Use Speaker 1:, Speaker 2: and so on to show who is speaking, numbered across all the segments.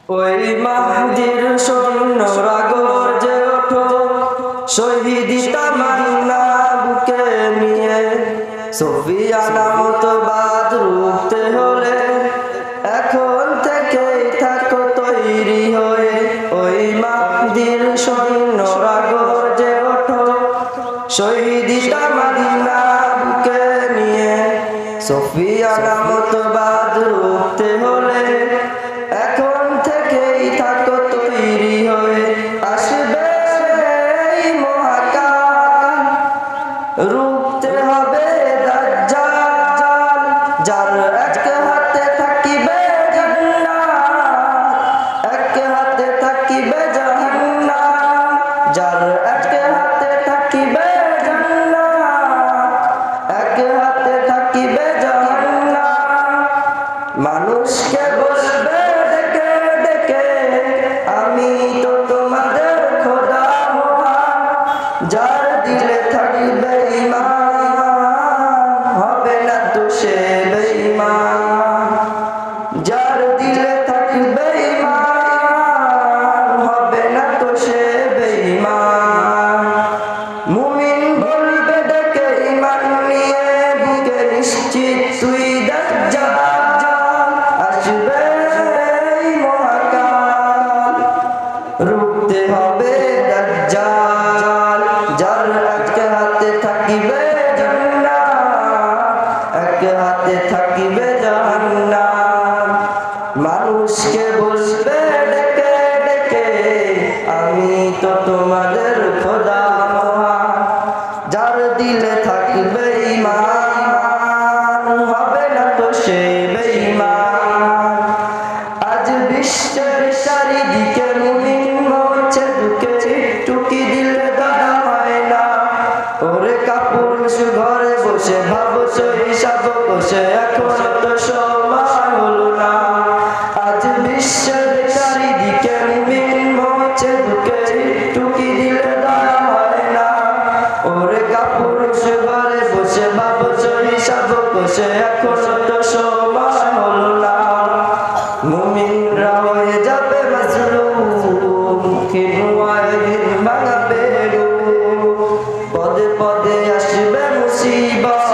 Speaker 1: ওই মাহদির সৈন্যরা গর্জে ওঠো, শহীদি তামান্না বুকে নিয়ে। সুফিয়ানা মতবাদ রুখতে হলে এখন থেকেই থাকো তৈরি হয়ে। ওই মাহদির সৈন্যরা গর্জে ওঠো, শহীদি তামান্না বুকে নিয়ে। সুফিয়ানা মতবাদ রুখতে হলে এখন থেকেই থাকো তৈরি হয়ে। আসবে মহাকাল, রুখতে হবে দাজ্জাল, যার এক হাতে থাকিবে জান্নাত, এক হাতে থাকিবে জাহান্নাম। যার এক হাতে থাকিবে জান্নাত, এক হাতে থাকিবে জাহান্নাম। মানুষকে বলবে ডেকে ডেকে, আমি তো তোমাদের খোদা মহান। যার দিলে থাকবে ঈমান, হবে না তো সে বেঈমান। যার দিলে থাকবে ঈমান, হবে না তো সে বেঈমান। মুমিন বলবে ডেকে ঈমান নিয়ে, বুকে নিশ্চিত তুই দাজ্জাল আসবে মহাকাল। রুখতে হবে দাজ্জাল, যার এক হাতে থাকিবে জান্নাত, এক হাতে থাকিবে জাহান্নাম। মানুষকে বলবে ডেকে ডেকে, আমি তো তোমাদের খোদা মহান। যার দিলে থাকবে ঈমান, হবে না তো সে বেঈমান। আজ বিশ্বের চারিদিকে মুমিন মরছে দুঃখে, একটু কি দিলে দাদা হয় না। ওরে কাপুরুষ ঘরে বসে ভাবছো হিসাব বসে, এখন তো সময় হলো না। আজ বিশ্বের চারিদিকে মুমিন মরছে দুঃখে, একটু কি দিলে দাদা হয় না। ওরে কাপুরুষ ঘরে বসে ভাবছো হিসাব বসে, এখন তো সময় হলো না। মুমিনরা হয়ে যাবে মাজলুম, কিনুয়ায় দিন ভাঙাবে গো। পদে পদে আসবে মুসিবত,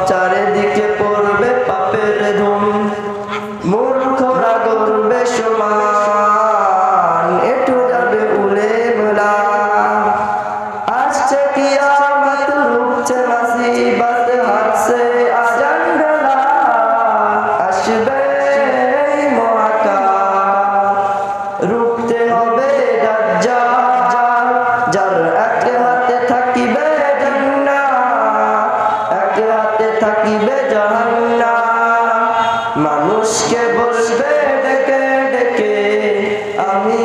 Speaker 1: চারিদিকে পড়বে পাপের ধুম। মূর্খরা গড়বে সমান, একটু যাবে উড়ে মেলা। আসছে কিয়ামত, রুখছে মুসিবত, হাসছে আজান বেলা। আসবে রুখতে হবে দাজ্জাল, যার এক হাতে থাকিবে জান্নাত, এক হাতে থাকিবে জাহান্নাম। মানুষকে বলবে ডেকে ডেকে, আমি